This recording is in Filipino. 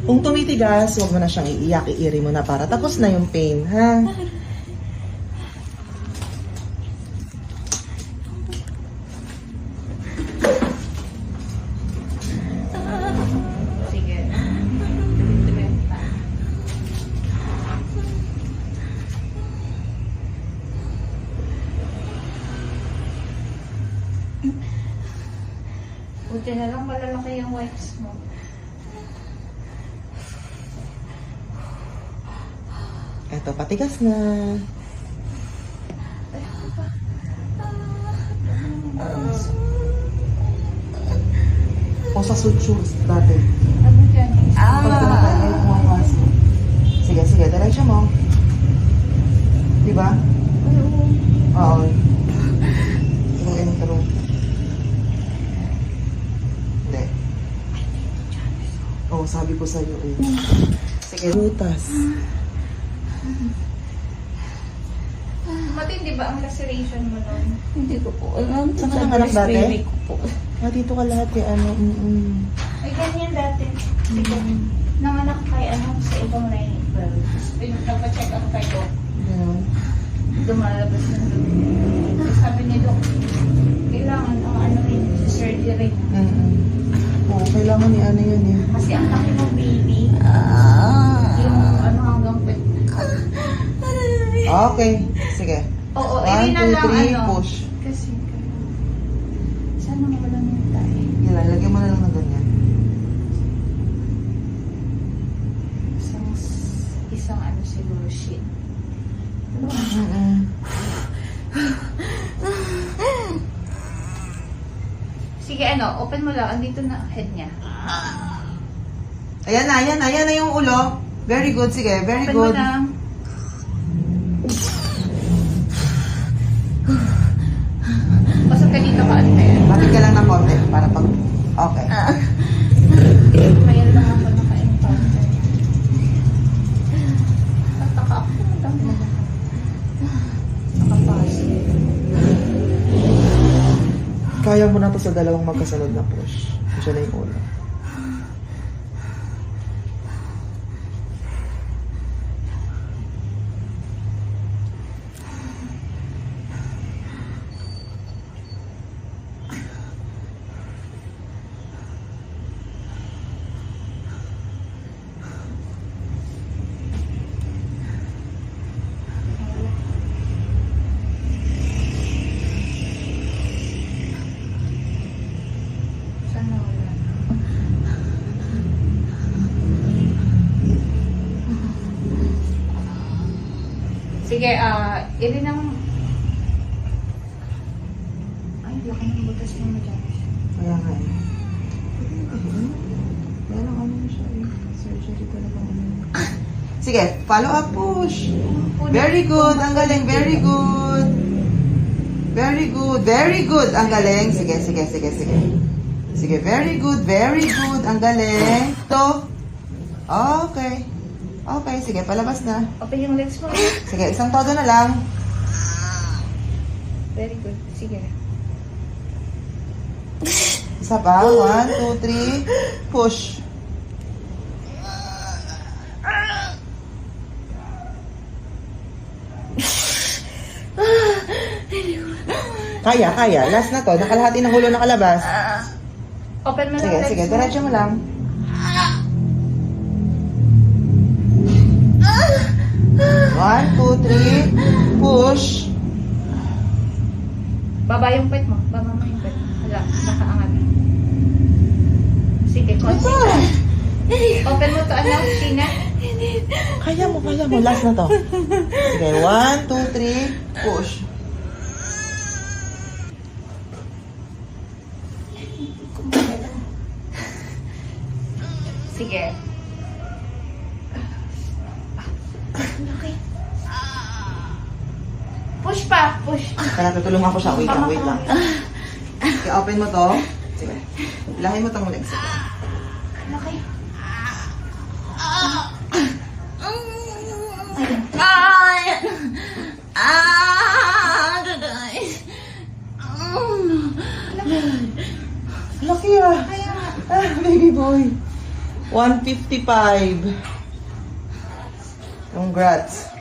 Kung tumitigas, huwag mo na siyang iiyak, iiri mo na para tapos na yung pain, ha? Sige. Buti na lang malalaki yung wipes mo. Eto, patigas na. O sa sutures dati. Ano dyan? Pag tumatay, ay pumapasok. Sige, sige, diretso mo. Diba? Oo. Yung intro. Hindi. Oo, sabi ko sa'yo eh. Sige, butas. Matindi ba ang laceration mo nun? Hindi ko po alam. Saan ka nanganak dati? Baby ko po. Ah, dito ka lahat kay ano. Ay, ganyan dati. Sige. Nanganak kay ano sa ibang line. Nagpa-check up kayo. Ganun. Dumalabas ng dumi. Sabi ni Doc, kailangan ang ano yun, sa surgery. Oo, kailangan ni ano yun eh. Kasi ang laki ng baby, yung ano hanggang pet. Okay, sige. Oo, 1, 2, na lang 3, ano. push. Kasi, sana mawalan yung tayo. Yan, lagyan mo na lang ng ganyan. Isang ano siguro sheet. Sige, ano, open mo lang. Andito na ang head niya. Ayan na, ayan na, ayan na yung ulo. Very good, sige, very Open mo good. lang. Pasok ka dito ka, ano kaya? Lapit ka lang ng konti para pag... Okay. Mayroon lang ako naka-encounter. Tataka ako. Nakapasok. Kaya mo na to sa dalawang magkasunod na push. Diyan na yung ulo. Sana wala. Sige, irin ang... Ay, laki ng butas mo dyan. Kaya nga eh. Meron ano siya eh. Surgery talaga ano. Sige, follow up push. Very good, ang galing, very good. Very good, very good, ang galing. Sige, sige, sige, sige. Sige, very good, ang galing. To. Okay. Okay, sige, palabas na. Open yung legs mo. Sige, isang todo na lang. Very good. Sige. Isa pa, 1, 2, 3, push. Kaya, kaya. Last na to. Nakalahati ng ulo nakalabas. Open mo lang Sige, legs sige. mo. Diretso mo lang. 1, 2, 3, push. Baba yung pet mo. Baba mo yung pet mo. Hala, nakaangat. Sige, konti. Open mo to, ano, Sheena? Kaya mo, kaya mo. Last na to. Sige, 1, 2, 3, push. Sige. Okay. Push pa, push. Kaya tutulungan ko siya. Wait lang, wait lang. Okay, open mo to. Sige. Ilahin mo tong legs. Okay. Laki ah. Kaya nga. Ah, baby boy. 155. Congrats.